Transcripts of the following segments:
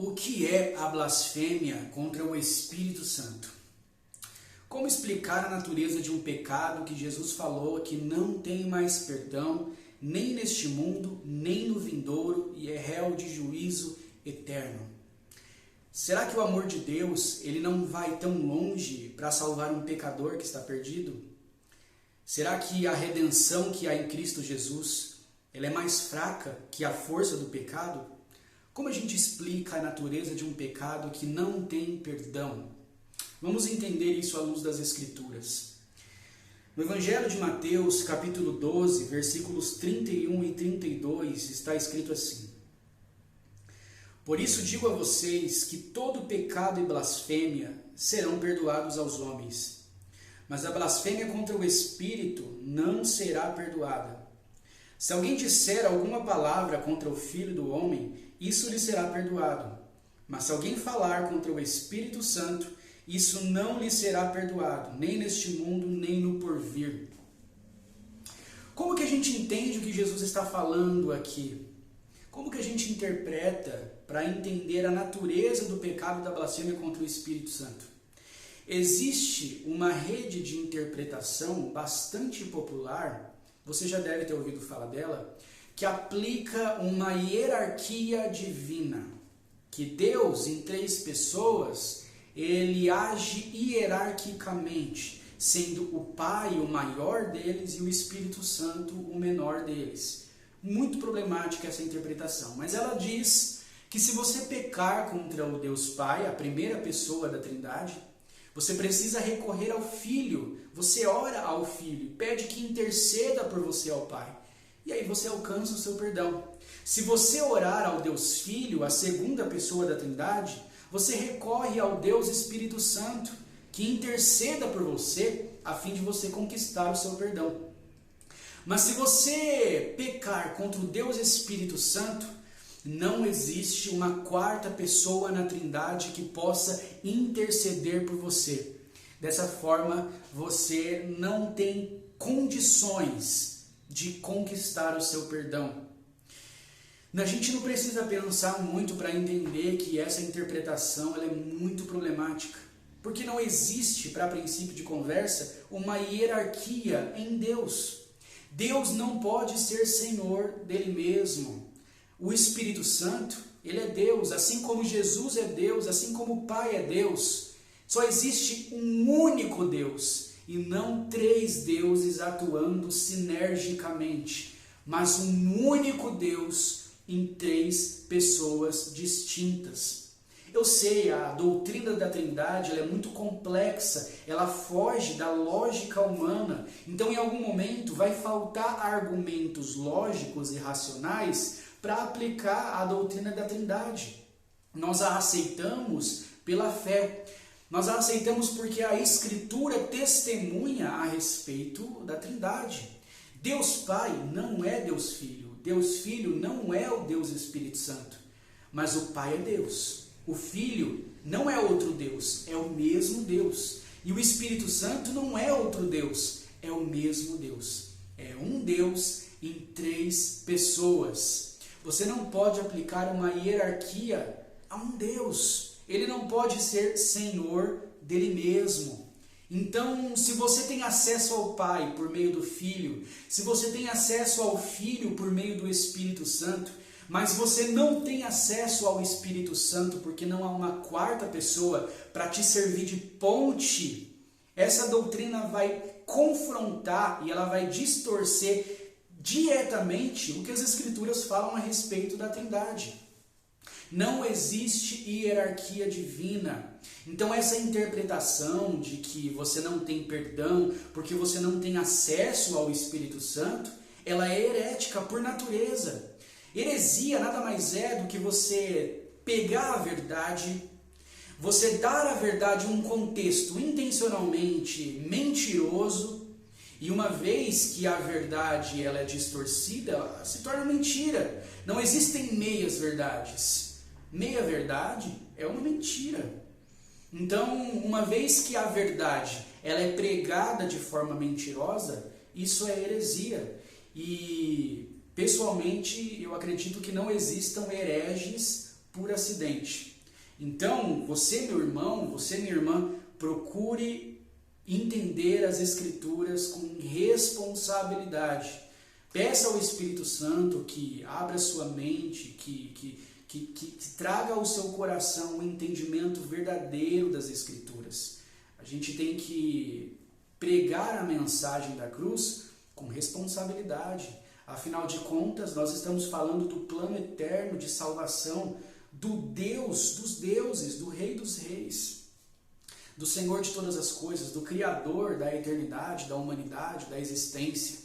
O que é a blasfêmia contra o Espírito Santo? Como explicar a natureza de um pecado que Jesus falou que não tem mais perdão, nem neste mundo, nem no vindouro, e é réu de juízo eterno? Será que o amor de Deus ele não vai tão longe para salvar um pecador que está perdido? Será que a redenção que há em Cristo Jesus ela é mais fraca que a força do pecado? Como a gente explica a natureza de um pecado que não tem perdão? Vamos entender isso à luz das Escrituras. No Evangelho de Mateus, capítulo 12, versículos 31 e 32, está escrito assim: Por isso digo a vocês que todo pecado e blasfêmia serão perdoados aos homens, mas a blasfêmia contra o Espírito não será perdoada. Se alguém disser alguma palavra contra o Filho do Homem, isso lhe será perdoado. Mas se alguém falar contra o Espírito Santo, isso não lhe será perdoado, nem neste mundo, nem no porvir. Como que a gente entende o que Jesus está falando aqui? Como que a gente interpreta para entender a natureza do pecado da blasfêmia contra o Espírito Santo? Existe uma rede de interpretação bastante popular, você já deve ter ouvido falar dela, que aplica uma hierarquia divina, que Deus, em três pessoas, ele age hierarquicamente, sendo o Pai o maior deles e o Espírito Santo o menor deles. Muito problemática essa interpretação, mas ela diz que se você pecar contra o Deus Pai, a primeira pessoa da Trindade, você precisa recorrer ao Filho, você ora ao Filho, pede que interceda por você ao Pai. E aí você alcança o seu perdão. Se você orar ao Deus Filho, a segunda pessoa da Trindade, você recorre ao Deus Espírito Santo, que interceda por você, a fim de você conquistar o seu perdão. Mas se você pecar contra o Deus Espírito Santo, não existe uma quarta pessoa na Trindade que possa interceder por você. Dessa forma, você não tem condições de conquistar o seu perdão. A gente não precisa pensar muito para entender que essa interpretação ela é muito problemática, porque não existe, para princípio de conversa, uma hierarquia em Deus. Deus não pode ser Senhor dele mesmo. O Espírito Santo, ele é Deus, assim como Jesus é Deus, assim como o Pai é Deus. Só existe um único Deus e não três deuses atuando sinergicamente, mas um único Deus em três pessoas distintas. Eu sei, a doutrina da Trindade ela é muito complexa, ela foge da lógica humana, então em algum momento vai faltar argumentos lógicos e racionais para aplicar a doutrina da Trindade. Nós a aceitamos pela fé, nós a aceitamos porque a Escritura testemunha a respeito da Trindade. Deus Pai não é Deus Filho, Deus Filho não é o Deus Espírito Santo, mas o Pai é Deus. O Filho não é outro Deus, é o mesmo Deus. E o Espírito Santo não é outro Deus, é o mesmo Deus. É um Deus em três pessoas. Você não pode aplicar uma hierarquia a um Deus. Ele não pode ser Senhor dele mesmo. Então, se você tem acesso ao Pai por meio do Filho, se você tem acesso ao Filho por meio do Espírito Santo, mas você não tem acesso ao Espírito Santo porque não há uma quarta pessoa para te servir de ponte, essa doutrina vai confrontar e ela vai distorcer diretamente o que as Escrituras falam a respeito da Trindade. Não existe hierarquia divina. Então essa interpretação de que você não tem perdão porque você não tem acesso ao Espírito Santo, ela é herética por natureza. Heresia nada mais é do que você pegar a verdade, você dar à verdade um contexto intencionalmente mentiroso, e uma vez que a verdade ela é distorcida, se torna mentira. Não existem meias verdades. Meia verdade é uma mentira. Então, uma vez que a verdade ela é pregada de forma mentirosa, isso é heresia. E pessoalmente, eu acredito que não existam hereges por acidente. Então, você, meu irmão, você, minha irmã, procure entender as Escrituras com responsabilidade. Peça ao Espírito Santo que abra sua mente, que traga ao seu coração o entendimento verdadeiro das Escrituras. A gente tem que pregar a mensagem da cruz com responsabilidade. Afinal de contas, nós estamos falando do plano eterno de salvação do Deus dos deuses, do Rei dos reis, do Senhor de todas as coisas, do Criador da eternidade, da humanidade, da existência.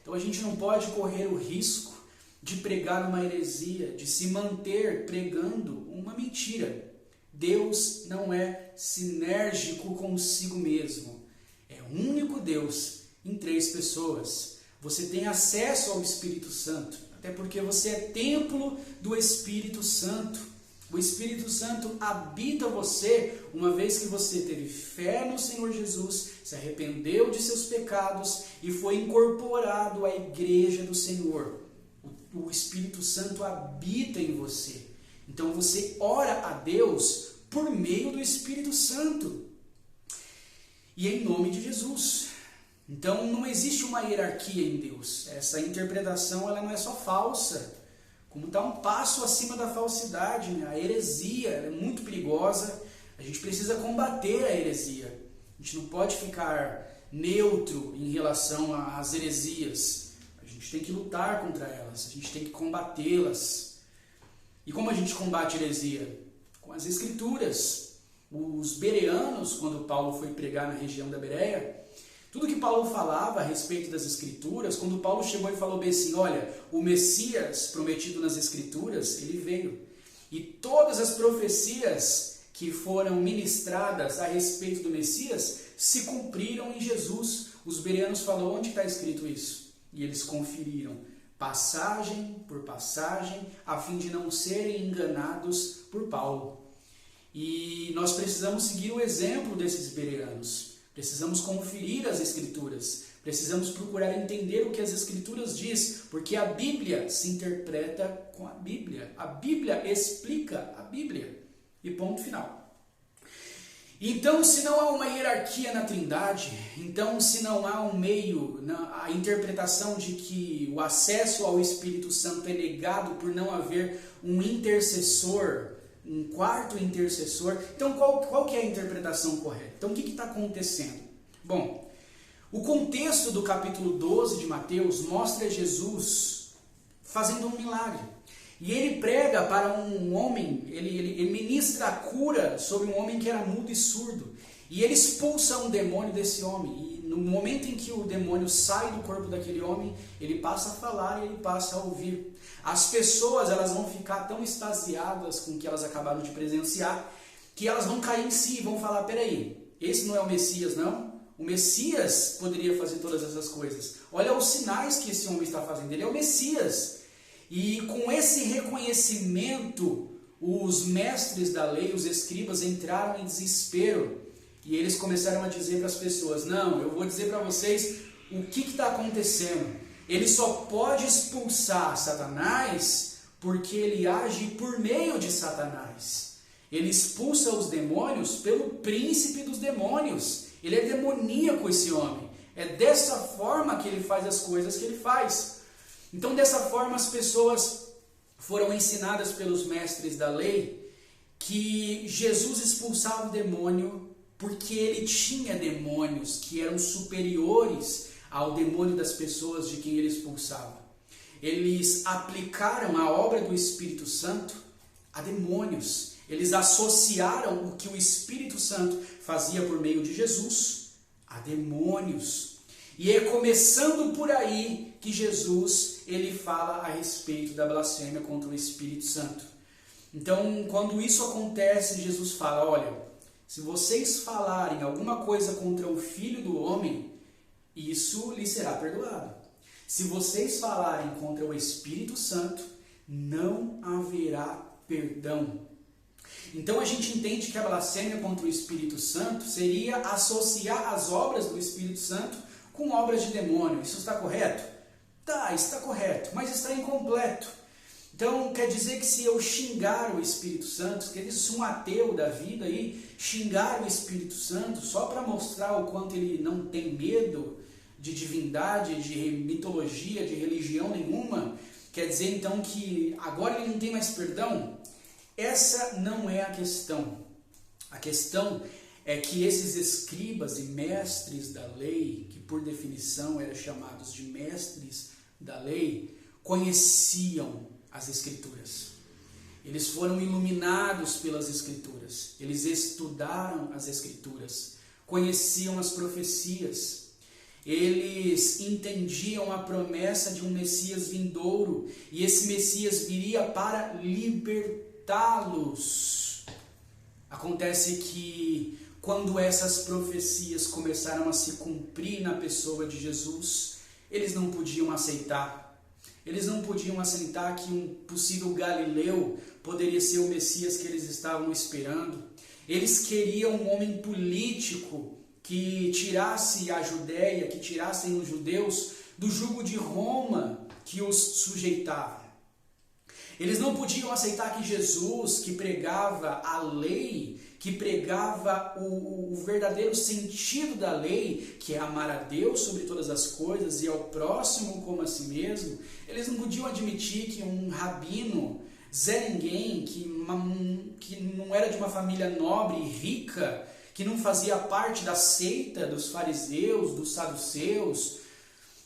Então a gente não pode correr o risco de pregar uma heresia, de se manter pregando uma mentira. Deus não é sinérgico consigo mesmo. É o único Deus em 3 pessoas. Você tem acesso ao Espírito Santo, até porque você é templo do Espírito Santo. O Espírito Santo habita você uma vez que você teve fé no Senhor Jesus, se arrependeu de seus pecados e foi incorporado à igreja do Senhor. O Espírito Santo habita em você. Então você ora a Deus por meio do Espírito Santo. E em nome de Jesus. Então não existe uma hierarquia em Deus. Essa interpretação ela não é só falsa, como está um passo acima da falsidade, né? A heresia ela é muito perigosa. A gente precisa combater a heresia. A gente não pode ficar neutro em relação às heresias. A gente tem que lutar contra elas, a gente tem que combatê-las. E como a gente combate a heresia? Com as Escrituras. Os bereanos, quando Paulo foi pregar na região da Bereia, tudo que Paulo falava a respeito das Escrituras, quando Paulo chegou e falou bem assim, olha, o Messias prometido nas Escrituras, ele veio. E todas as profecias que foram ministradas a respeito do Messias se cumpriram em Jesus. Os bereanos falaram, onde está escrito isso? E eles conferiram, passagem por passagem, a fim de não serem enganados por Paulo. E nós precisamos seguir o exemplo desses bereanos. Precisamos conferir as Escrituras, precisamos procurar entender o que as Escrituras diz, porque a Bíblia se interpreta com a Bíblia explica a Bíblia, e ponto final. Então, se não há uma hierarquia na Trindade, então se não há um meio, a interpretação de que o acesso ao Espírito Santo é negado por não haver um intercessor, um quarto intercessor. Então, qual que é a interpretação correta? Então, o que está acontecendo? Bom, o contexto do capítulo 12 de Mateus mostra Jesus fazendo um milagre. E ele prega para um homem, ele ministra a cura sobre um homem que era mudo e surdo. E ele expulsa um demônio desse homem. E no momento em que o demônio sai do corpo daquele homem, ele passa a falar e ele passa a ouvir. As pessoas elas vão ficar tão extasiadas com o que elas acabaram de presenciar, que elas vão cair em si e vão falar, peraí, esse não é o Messias, não? O Messias poderia fazer todas essas coisas. Olha os sinais que esse homem está fazendo, ele é o Messias. E com esse reconhecimento, os mestres da lei, os escribas, entraram em desespero. E eles começaram a dizer para as pessoas, não, eu vou dizer para vocês o que está acontecendo. Ele só pode expulsar Satanás porque ele age por meio de Satanás. Ele expulsa os demônios pelo príncipe dos demônios. Ele é demoníaco esse homem. É dessa forma que ele faz as coisas que ele faz. Então dessa forma as pessoas foram ensinadas pelos mestres da lei que Jesus expulsava o demônio porque ele tinha demônios que eram superiores ao demônio das pessoas de quem ele expulsava. Eles aplicaram a obra do Espírito Santo a demônios. Eles associaram o que o Espírito Santo fazia por meio de Jesus a demônios. E é começando por aí que Jesus ele fala a respeito da blasfêmia contra o Espírito Santo. Então, quando isso acontece, Jesus fala, olha, se vocês falarem alguma coisa contra o Filho do Homem, isso lhe será perdoado. Se vocês falarem contra o Espírito Santo, não haverá perdão. Então a gente entende que a blasfêmia contra o Espírito Santo seria associar as obras do Espírito Santo com obras de demônio. Isso está correto? Tá, está correto, mas está incompleto. Então, quer dizer que se eu xingar o Espírito Santo, quer dizer, se um ateu da vida aí xingar o Espírito Santo só para mostrar o quanto ele não tem medo de divindade, de mitologia, de religião nenhuma, quer dizer então que agora ele não tem mais perdão? Essa não é a questão. A questão é que esses escribas e mestres da lei, que por definição eram chamados de mestres da lei, conheciam as Escrituras. Eles foram iluminados pelas Escrituras. Eles estudaram as Escrituras, conheciam as profecias. Eles entendiam a promessa de um Messias vindouro, e esse Messias viria para libertá-los. Acontece que quando essas profecias começaram a se cumprir na pessoa de Jesus, eles não podiam aceitar. Eles não podiam aceitar que um possível Galileu poderia ser o Messias que eles estavam esperando. Eles queriam um homem político que tirasse a Judéia, que tirassem os judeus do jugo de Roma que os sujeitava. Eles não podiam aceitar que Jesus, que pregava a lei, que pregava o verdadeiro sentido da lei, que é amar a Deus sobre todas as coisas e ao próximo como a si mesmo, eles não podiam admitir que um rabino, Zé Ninguém, que não era de uma família nobre e rica, que não fazia parte da seita dos fariseus, dos saduceus,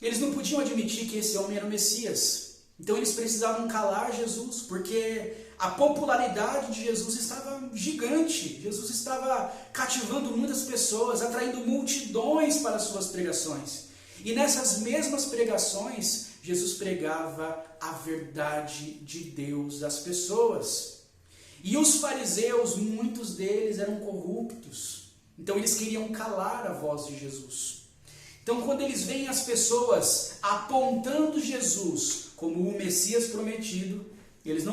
eles não podiam admitir que esse homem era o Messias. Então eles precisavam calar Jesus, porque a popularidade de Jesus estava gigante. Jesus estava cativando muitas pessoas, atraindo multidões para as suas pregações. E nessas mesmas pregações, Jesus pregava a verdade de Deus às pessoas. E os fariseus, muitos deles eram corruptos. Então eles queriam calar a voz de Jesus. Então quando eles veem as pessoas apontando Jesus como o Messias prometido, eles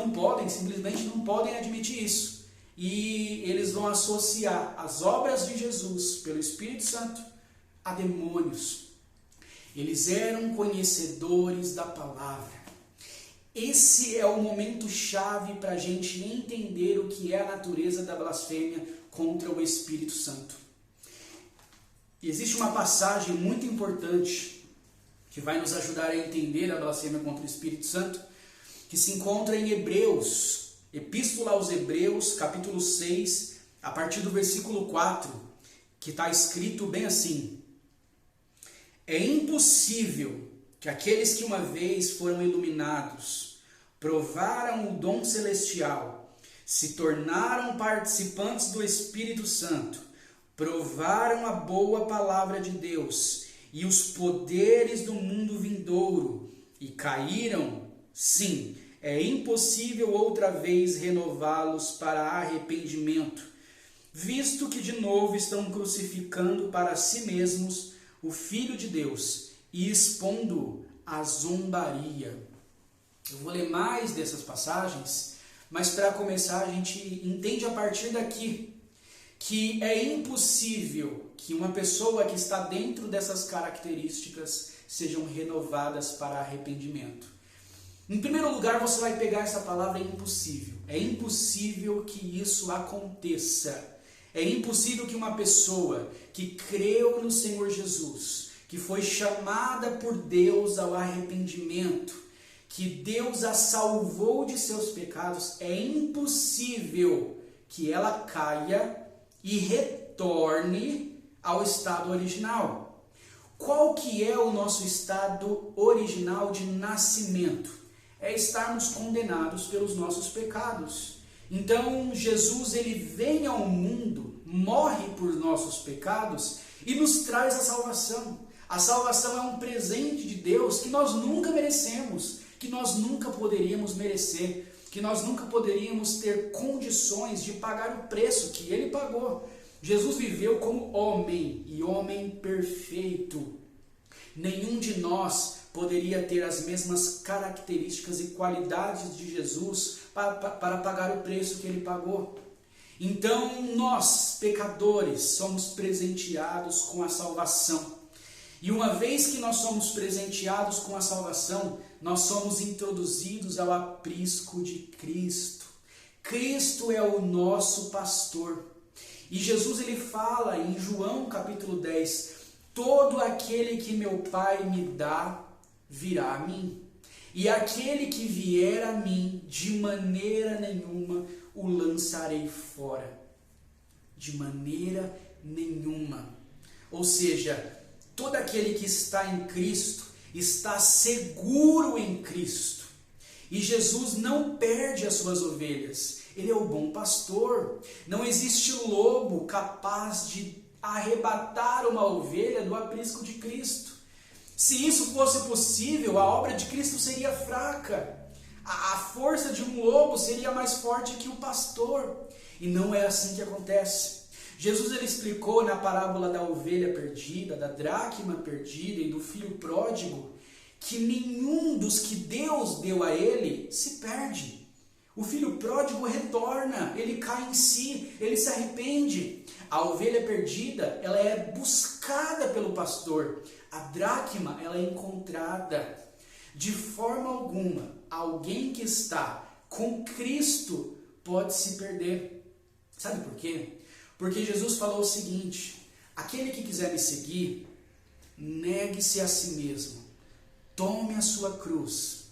simplesmente não podem admitir isso. E eles vão associar as obras de Jesus pelo Espírito Santo a demônios. Eles eram conhecedores da palavra. Esse é o momento chave para a gente entender o que é a natureza da blasfêmia contra o Espírito Santo. E existe uma passagem muito importante que vai nos ajudar a entender a blasfêmia contra o Espírito Santo, que se encontra em Hebreus, Epístola aos Hebreus, capítulo 6, a partir do versículo 4, que está escrito bem assim: é impossível que aqueles que uma vez foram iluminados, provaram o dom celestial, se tornaram participantes do Espírito Santo, provaram a boa palavra de Deus e os poderes do mundo vindouro, e caíram, sim, é impossível outra vez renová-los para arrependimento, visto que de novo estão crucificando para si mesmos o Filho de Deus e expondo a zombaria. Eu vou ler mais dessas passagens, mas para começar a gente entende a partir daqui que é impossível que uma pessoa que está dentro dessas características sejam renovadas para arrependimento. Em primeiro lugar, você vai pegar essa palavra impossível. É impossível que isso aconteça. É impossível que uma pessoa que creu no Senhor Jesus, que foi chamada por Deus ao arrependimento, que Deus a salvou de seus pecados, é impossível que ela caia e retorne ao estado original. Qual que é o nosso estado original de nascimento? É estarmos condenados pelos nossos pecados. Então Jesus ele vem ao mundo, morre por nossos pecados e nos traz a salvação. A salvação é um presente de Deus que nós nunca merecemos, que nós nunca poderíamos merecer, que nós nunca poderíamos ter condições de pagar o preço que ele pagou. Jesus viveu como homem e homem perfeito. Nenhum de nós poderia ter as mesmas características e qualidades de Jesus para pagar o preço que ele pagou. Então nós, pecadores, somos presenteados com a salvação. E uma vez que nós somos presenteados com a salvação, nós somos introduzidos ao aprisco de Cristo. Cristo é o nosso pastor. E Jesus ele fala em João capítulo 10, todo aquele que meu Pai me dá, virá a mim. E aquele que vier a mim, de maneira nenhuma o lançarei fora. De maneira nenhuma. Ou seja, todo aquele que está em Cristo, está seguro em Cristo. E Jesus não perde as suas ovelhas. Ele é o bom pastor. Não existe lobo capaz de arrebatar uma ovelha do aprisco de Cristo. Se isso fosse possível, a obra de Cristo seria fraca. A força de um lobo seria mais forte que o pastor. E não é assim que acontece. Jesus ele explicou na parábola da ovelha perdida, da dracma perdida e do filho pródigo, que nenhum dos que Deus deu a ele se perde. O filho pródigo retorna, ele cai em si, ele se arrepende. A ovelha perdida, ela é buscada pelo pastor. A dracma, ela é encontrada. De forma alguma, alguém que está com Cristo pode se perder. Sabe por quê? Porque Jesus falou o seguinte: aquele que quiser me seguir, negue-se a si mesmo, tome a sua cruz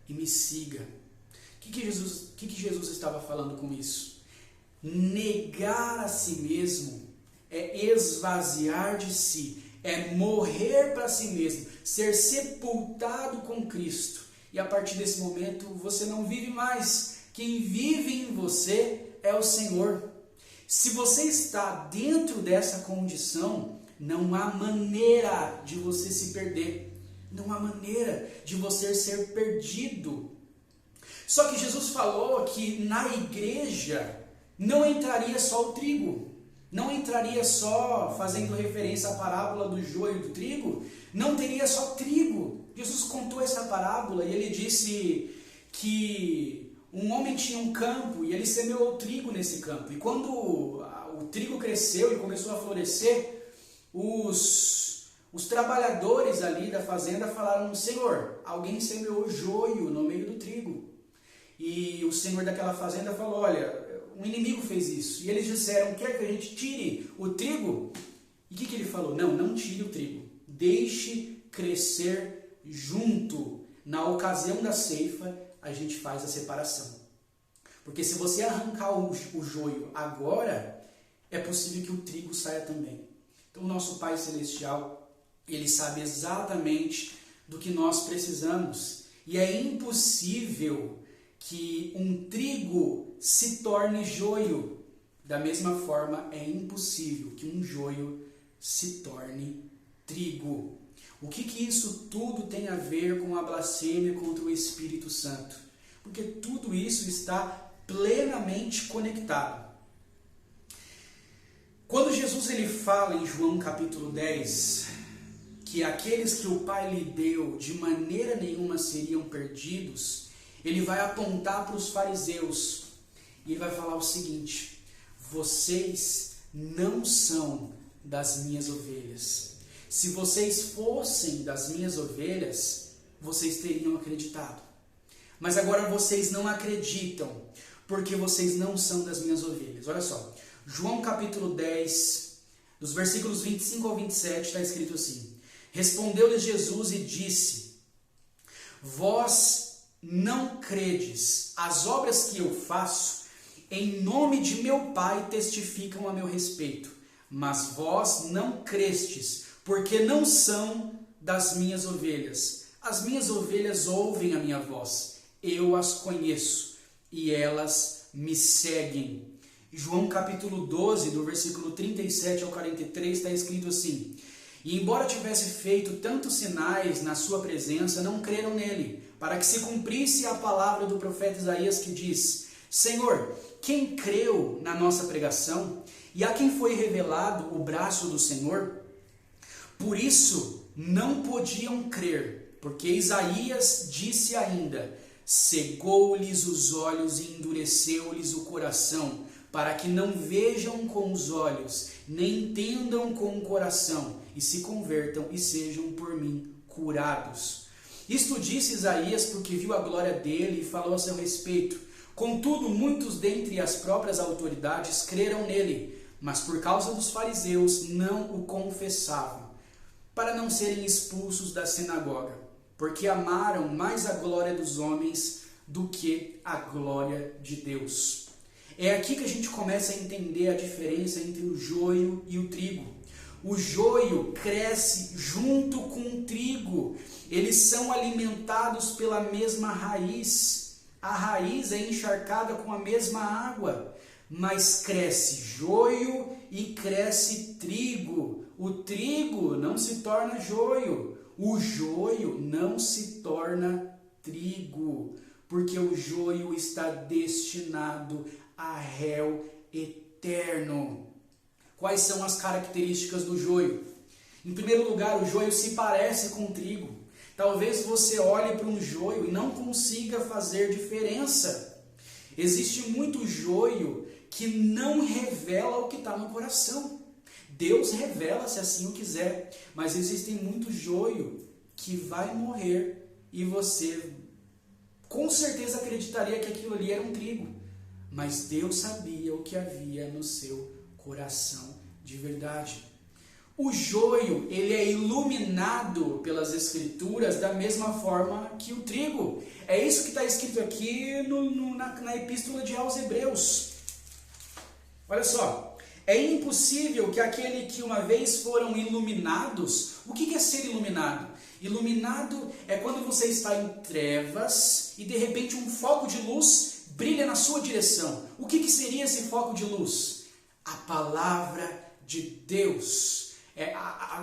e me siga. O que Jesus estava falando com isso? Negar a si mesmo é esvaziar de si, é morrer para si mesmo, ser sepultado com Cristo. E a partir desse momento você não vive mais. Quem vive em você é o Senhor. Se você está dentro dessa condição, não há maneira de você se perder. Não há maneira de você ser perdido. Só que Jesus falou que na igreja não entraria só o trigo. Não entraria só, fazendo referência à parábola do joio e do trigo, não teria só trigo. Jesus contou essa parábola e ele disse que um homem tinha um campo e ele semeou o trigo nesse campo. E quando o trigo cresceu e começou a florescer, os trabalhadores ali da fazenda falaram: Senhor, alguém semeou joio no meio do trigo. E o senhor daquela fazenda falou: olha, um inimigo fez isso. E eles disseram: quer que a gente tire o trigo? E o que ele falou? Não tire o trigo. Deixe crescer junto. Na ocasião da ceifa, a gente faz a separação. Porque se você arrancar o joio agora, é possível que o trigo saia também. Então o nosso Pai Celestial, Ele sabe exatamente do que nós precisamos. E é impossível que um trigo se torne joio. Da mesma forma, é impossível que um joio se torne trigo. O que isso tudo tem a ver com a blasfêmia contra o Espírito Santo? Porque tudo isso está plenamente conectado. Quando Jesus ele fala em João capítulo 10, que aqueles que o Pai lhe deu de maneira nenhuma seriam perdidos, ele vai apontar para os fariseus e ele vai falar o seguinte: vocês não são das minhas ovelhas. Se vocês fossem das minhas ovelhas, vocês teriam acreditado. Mas agora vocês não acreditam, porque vocês não são das minhas ovelhas. Olha só, João capítulo 10, dos versículos 25 ao 27, está escrito assim: respondeu-lhes Jesus e disse: vós não credes, as obras que eu faço, em nome de meu Pai testificam a meu respeito, mas vós não crestes, porque não são das minhas ovelhas. As minhas ovelhas ouvem a minha voz, eu as conheço e elas me seguem. João capítulo 12, do versículo 37 ao 43, está escrito assim: e embora tivesse feito tantos sinais na sua presença, não creram nele, para que se cumprisse a palavra do profeta Isaías que diz: Senhor, quem creu na nossa pregação? E a quem foi revelado o braço do Senhor? Por isso não podiam crer, porque Isaías disse ainda: cegou-lhes os olhos e endureceu-lhes o coração, para que não vejam com os olhos, nem entendam com o coração, e se convertam e sejam por mim curados. Isto disse Isaías porque viu a glória dele e falou a seu respeito. Contudo, muitos dentre as próprias autoridades creram nele, mas por causa dos fariseus não o confessavam, para não serem expulsos da sinagoga, porque amaram mais a glória dos homens do que a glória de Deus. É aqui que a gente começa a entender a diferença entre o joio e o trigo. O joio cresce junto com o trigo. Eles são alimentados pela mesma raiz. A raiz é encharcada com a mesma água. Mas cresce joio e cresce trigo. O trigo não se torna joio. O joio não se torna trigo. Porque o joio está destinado a réu eterno. Quais são as características do joio? Em primeiro lugar, o joio se parece com o trigo. Talvez você olhe para um joio e não consiga fazer diferença. Existe muito joio que não revela o que está no coração. Deus revela se assim o quiser, mas existem muito joio que vai morrer e você com certeza acreditaria que aquilo ali era um trigo. Mas Deus sabia o que havia no seu coração de verdade. O joio, ele é iluminado pelas escrituras da mesma forma que o trigo. É isso que está escrito aqui na epístola aos Hebreus. Olha só, é impossível que aquele que uma vez foram iluminados... O que é ser iluminado? Iluminado é quando você está em trevas e de repente um foco de luz brilha na sua direção. O que seria esse foco de luz? A palavra de Deus.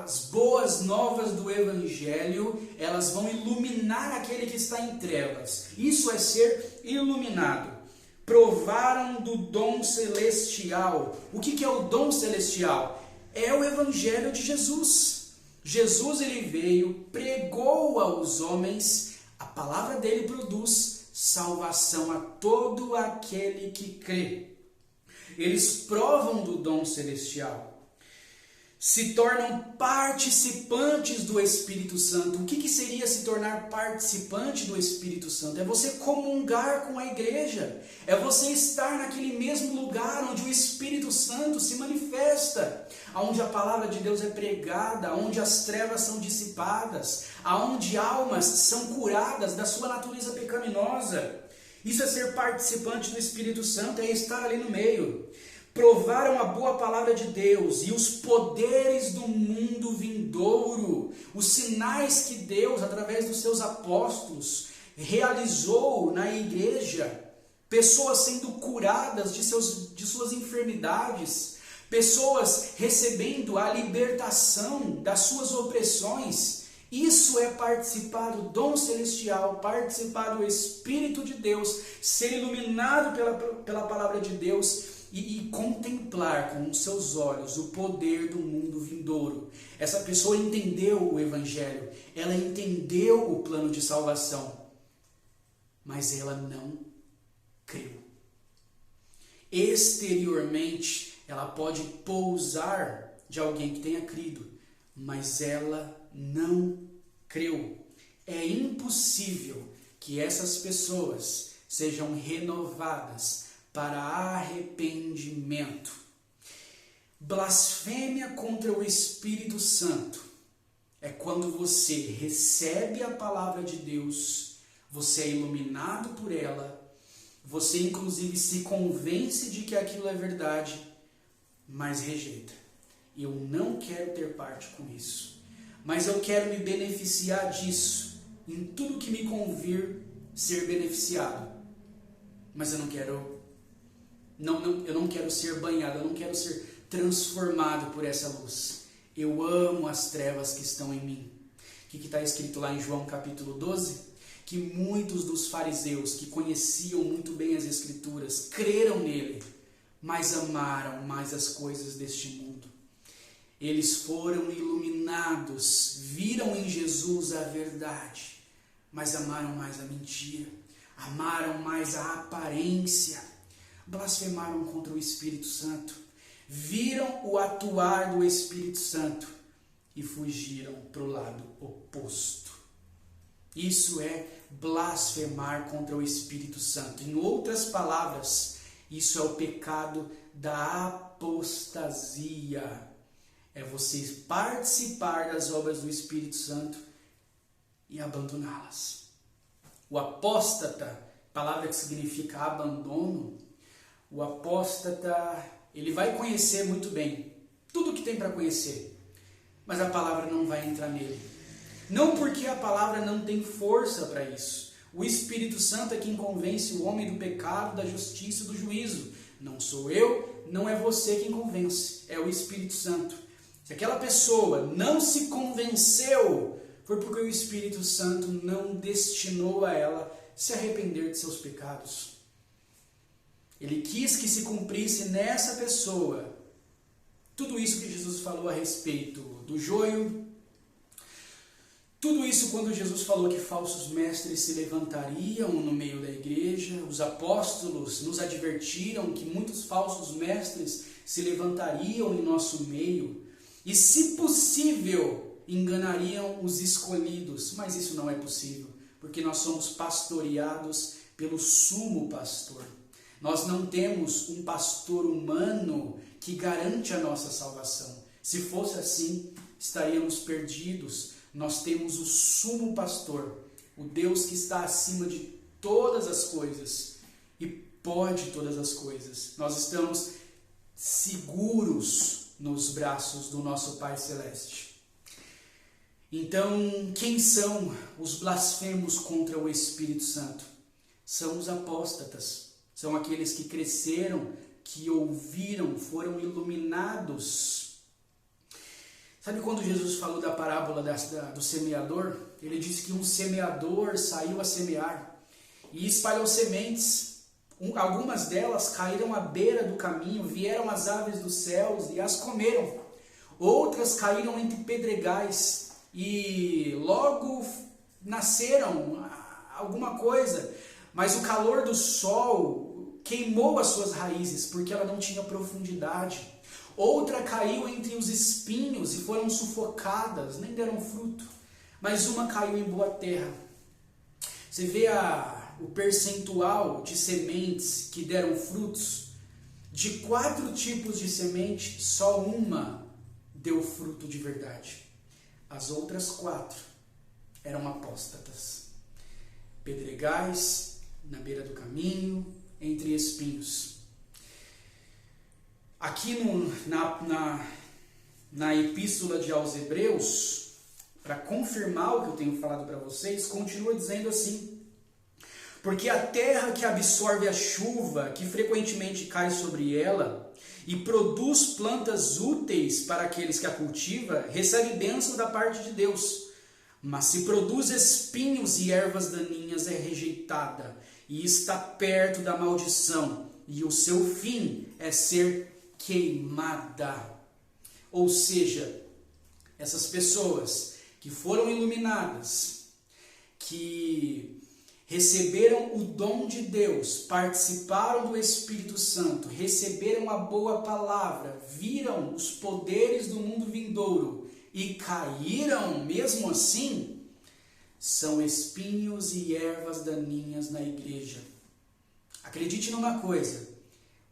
As boas novas do Evangelho, elas vão iluminar aquele que está em trevas. Isso é ser iluminado. Provaram do dom celestial. O que é o dom celestial? É o Evangelho de Jesus. Jesus, ele veio, pregou aos homens, a palavra dele produz salvação a todo aquele que crê. Eles provam do dom celestial. Se tornam participantes do Espírito Santo. O que seria se tornar participante do Espírito Santo? É você comungar com a igreja. É você estar naquele mesmo lugar onde o Espírito Santo se manifesta. Onde a palavra de Deus é pregada, onde as trevas são dissipadas, onde almas são curadas da sua natureza pecaminosa. Isso é ser participante do Espírito Santo, é estar ali no meio. Provaram a boa palavra de Deus e os poderes do mundo vindouro, os sinais que Deus, através dos seus apóstolos, realizou na igreja, pessoas sendo curadas de suas enfermidades, pessoas recebendo a libertação das suas opressões. Isso é participar do dom celestial, participar do Espírito de Deus, ser iluminado pela palavra de Deus e contemplar com os seus olhos o poder do mundo vindouro. Essa pessoa entendeu o Evangelho, ela entendeu o plano de salvação, mas ela não creu. Exteriormente, ela pode pousar de alguém que tenha crido, mas ela não creu. É impossível que essas pessoas sejam renovadas para arrependimento. Blasfêmia contra o Espírito Santo é quando você recebe a palavra de Deus, você é iluminado por ela, você inclusive se convence de que aquilo é verdade, mas rejeita. Eu não quero ter parte com isso, mas eu quero me beneficiar disso, em tudo que me convir ser beneficiado. Mas eu não quero ser banhado, eu não quero ser transformado por essa luz. Eu amo as trevas que estão em mim. O que está escrito lá em João capítulo 12? Que muitos dos fariseus que conheciam muito bem as Escrituras creram nele, mas amaram mais as coisas deste mundo. Eles foram iluminados, viram em Jesus a verdade, mas amaram mais a mentira, amaram mais a aparência, blasfemaram contra o Espírito Santo, viram o atuar do Espírito Santo e fugiram para o lado oposto. Isso é blasfemar contra o Espírito Santo. Em outras palavras, isso é o pecado da apostasia. É você participar das obras do Espírito Santo e abandoná-las. O apóstata, palavra que significa abandono, o apóstata, ele vai conhecer muito bem tudo o que tem para conhecer, mas a palavra não vai entrar nele. Não porque a palavra não tem força para isso. O Espírito Santo é quem convence o homem do pecado, da justiça e do juízo. Não sou eu, não é você quem convence, é o Espírito Santo. Se aquela pessoa não se convenceu, foi porque o Espírito Santo não destinou a ela se arrepender de seus pecados. Ele quis que se cumprisse nessa pessoa tudo isso que Jesus falou a respeito do joio. Tudo isso quando Jesus falou que falsos mestres se levantariam no meio da igreja. Os apóstolos nos advertiram que muitos falsos mestres se levantariam em nosso meio e, se possível, enganariam os escolhidos. Mas isso não é possível, porque nós somos pastoreados pelo sumo pastor. Nós não temos um pastor humano que garante a nossa salvação. Se fosse assim, estaríamos perdidos. Nós temos o sumo pastor, o Deus que está acima de todas as coisas e pode todas as coisas. Nós estamos seguros nos braços do nosso Pai Celeste. Então, quem são os blasfemos contra o Espírito Santo? São os apóstatas. São aqueles que cresceram, que ouviram, foram iluminados. Sabe quando Jesus falou da parábola do semeador? Ele disse que um semeador saiu a semear e espalhou sementes. Algumas delas caíram à beira do caminho, vieram as aves dos céus e as comeram. Outras caíram entre pedregais e logo nasceram alguma coisa, mas o calor do sol queimou as suas raízes porque ela não tinha profundidade. Outra caiu entre os espinhos e foram sufocadas, nem deram fruto. Mas uma caiu em boa terra. Você vê o percentual de sementes que deram frutos? De 4 tipos de semente, só uma deu fruto de verdade. As outras 4 eram apóstatas. Pedregais, na beira do caminho, entre espinhos. Aqui na epístola aos Hebreus, para confirmar o que eu tenho falado para vocês, continua dizendo assim: porque a terra que absorve a chuva, que frequentemente cai sobre ela, e produz plantas úteis para aqueles que a cultivam, recebe bênção da parte de Deus. Mas se produz espinhos e ervas daninhas, é rejeitada, e está perto da maldição, e o seu fim é ser queimada. Ou seja, essas pessoas que foram iluminadas, que receberam o dom de Deus, participaram do Espírito Santo, receberam a boa palavra, viram os poderes do mundo vindouro e caíram mesmo assim, são espinhos e ervas daninhas na igreja. Acredite numa coisa: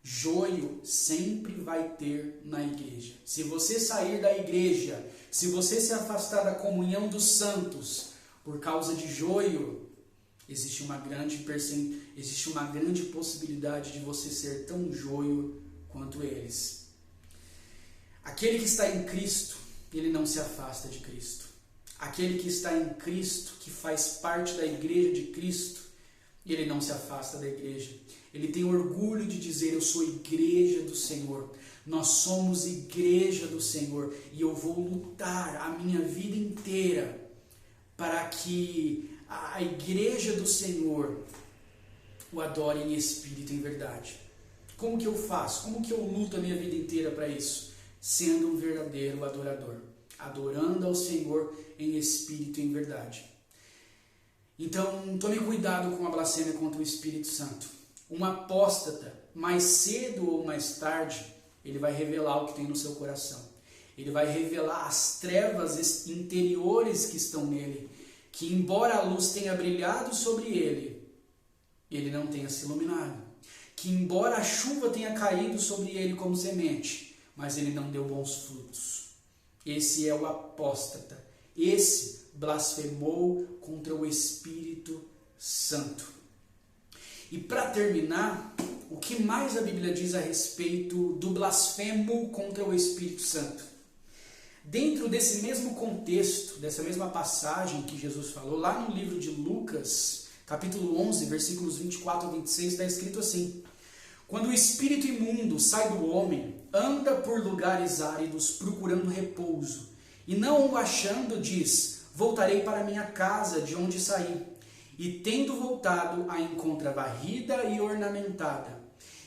joio sempre vai ter na igreja. Se você sair da igreja, se você se afastar da comunhão dos santos por causa de joio, existe uma grande possibilidade de você ser tão joio quanto eles. Aquele que está em Cristo, ele não se afasta de Cristo. Aquele que está em Cristo, que faz parte da igreja de Cristo, ele não se afasta da igreja. Ele tem orgulho de dizer: eu sou igreja do Senhor. Nós somos igreja do Senhor. E eu vou lutar a minha vida inteira para que a igreja do Senhor o adore em espírito e em verdade. Como que eu faço? Como que eu luto a minha vida inteira para isso? Sendo um verdadeiro adorador. Adorando ao Senhor em espírito e em verdade. Então, tome cuidado com a blasfêmia contra o Espírito Santo. Um apóstata, mais cedo ou mais tarde, ele vai revelar o que tem no seu coração. Ele vai revelar as trevas interiores que estão nele, que embora a luz tenha brilhado sobre ele, ele não tenha se iluminado. Que embora a chuva tenha caído sobre ele como semente, mas ele não deu bons frutos. Esse é o apóstata. Esse blasfemou contra o Espírito Santo. E para terminar, o que mais a Bíblia diz a respeito do blasfemo contra o Espírito Santo? Dentro desse mesmo contexto, dessa mesma passagem que Jesus falou, lá no livro de Lucas, capítulo 11, versículos 24 a 26, está escrito assim: quando o espírito imundo sai do homem, anda por lugares áridos procurando repouso, e não o achando, diz: voltarei para minha casa de onde saí. E tendo voltado, a encontra varrida e ornamentada.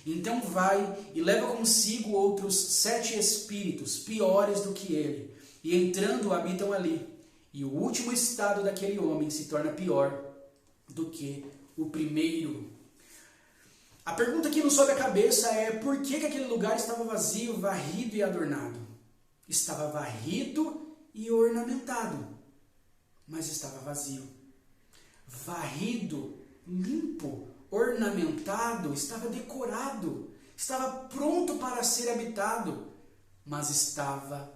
Então vai e leva consigo outros 7 espíritos, piores do que ele, e entrando habitam ali. E o último estado daquele homem se torna pior do que o primeiro. A pergunta que nos sobe a cabeça é: por que aquele lugar estava vazio, varrido e adornado? Estava varrido e ornamentado, mas estava vazio. Varrido, limpo, ornamentado, estava decorado, estava pronto para ser habitado, mas estava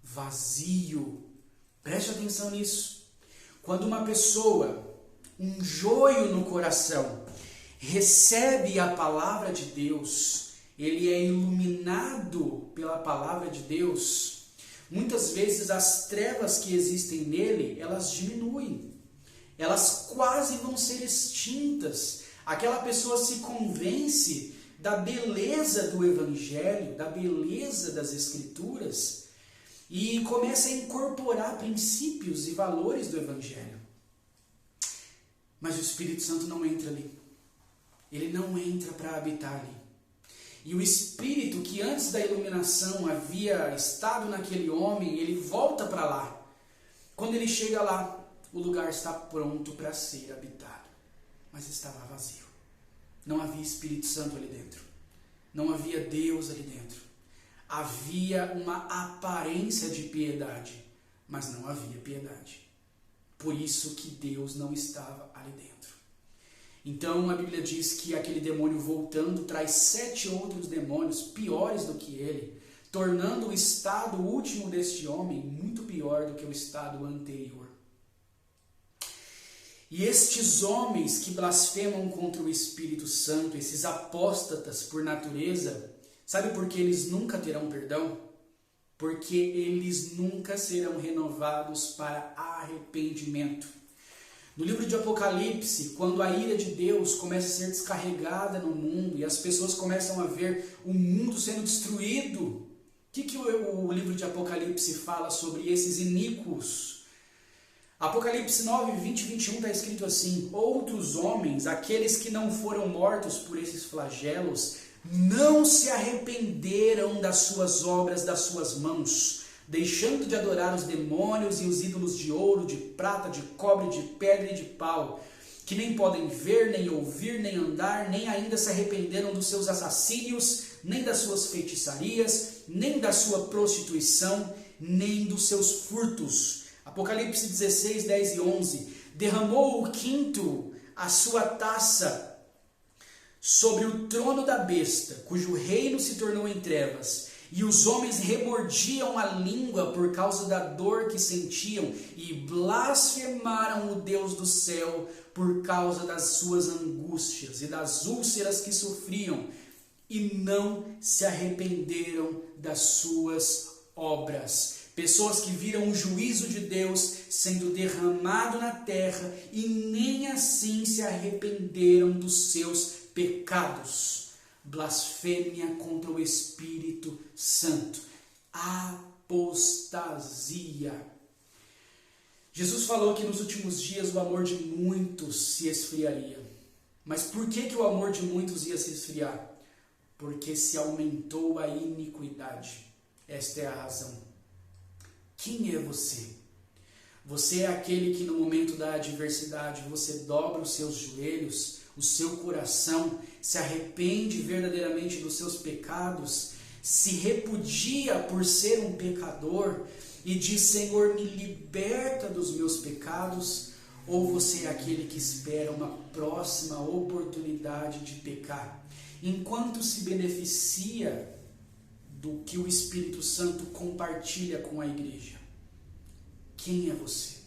vazio. Preste atenção nisso. Quando uma pessoa, um joio no coração, recebe a palavra de Deus, ele é iluminado pela palavra de Deus, muitas vezes as trevas que existem nele, elas diminuem. Elas quase vão ser extintas. Aquela pessoa se convence da beleza do Evangelho, da beleza das Escrituras, e começa a incorporar princípios e valores do Evangelho. Mas o Espírito Santo não entra ali. Ele não entra para habitar ali. E o Espírito que antes da iluminação havia estado naquele homem, ele volta para lá. Quando ele chega lá, o lugar está pronto para ser habitado, mas estava vazio. Não havia Espírito Santo ali dentro. Não havia Deus ali dentro. Havia uma aparência de piedade, mas não havia piedade. Por isso que Deus não estava ali dentro. Então a Bíblia diz que aquele demônio voltando traz 7 outros demônios piores do que ele, tornando o estado último deste homem muito pior do que o estado anterior. E estes homens que blasfemam contra o Espírito Santo, esses apóstatas por natureza, sabe por que eles nunca terão perdão? Porque eles nunca serão renovados para arrependimento. No livro de Apocalipse, quando a ira de Deus começa a ser descarregada no mundo e as pessoas começam a ver o mundo sendo destruído, o que o livro de Apocalipse fala sobre esses iníquos? Apocalipse 9, 20 e 21 está escrito assim: outros homens, aqueles que não foram mortos por esses flagelos, não se arrependeram das suas obras, das suas mãos, deixando de adorar os demônios e os ídolos de ouro, de prata, de cobre, de pedra e de pau, que nem podem ver, nem ouvir, nem andar, nem ainda se arrependeram dos seus assassínios, nem das suas feitiçarias, nem da sua prostituição, nem dos seus furtos. Apocalipse 16, 10 e 11. Derramou o quinto a sua taça sobre o trono da besta, cujo reino se tornou em trevas, e os homens remordiam a língua por causa da dor que sentiam, e blasfemaram o Deus do céu por causa das suas angústias e das úlceras que sofriam, e não se arrependeram das suas obras. Pessoas que viram o juízo de Deus sendo derramado na terra e nem assim se arrependeram dos seus pecados. Blasfêmia contra o Espírito Santo. Apostasia. Jesus falou que nos últimos dias o amor de muitos se esfriaria. Mas por que o amor de muitos ia se esfriar? Porque se aumentou a iniquidade. Esta é a razão. Quem é você? Você é aquele que no momento da adversidade você dobra os seus joelhos, o seu coração, se arrepende verdadeiramente dos seus pecados, se repudia por ser um pecador e diz: Senhor, me liberta dos meus pecados? Ou você é aquele que espera uma próxima oportunidade de pecar, enquanto se beneficia do que o Espírito Santo compartilha com a igreja? Quem é você?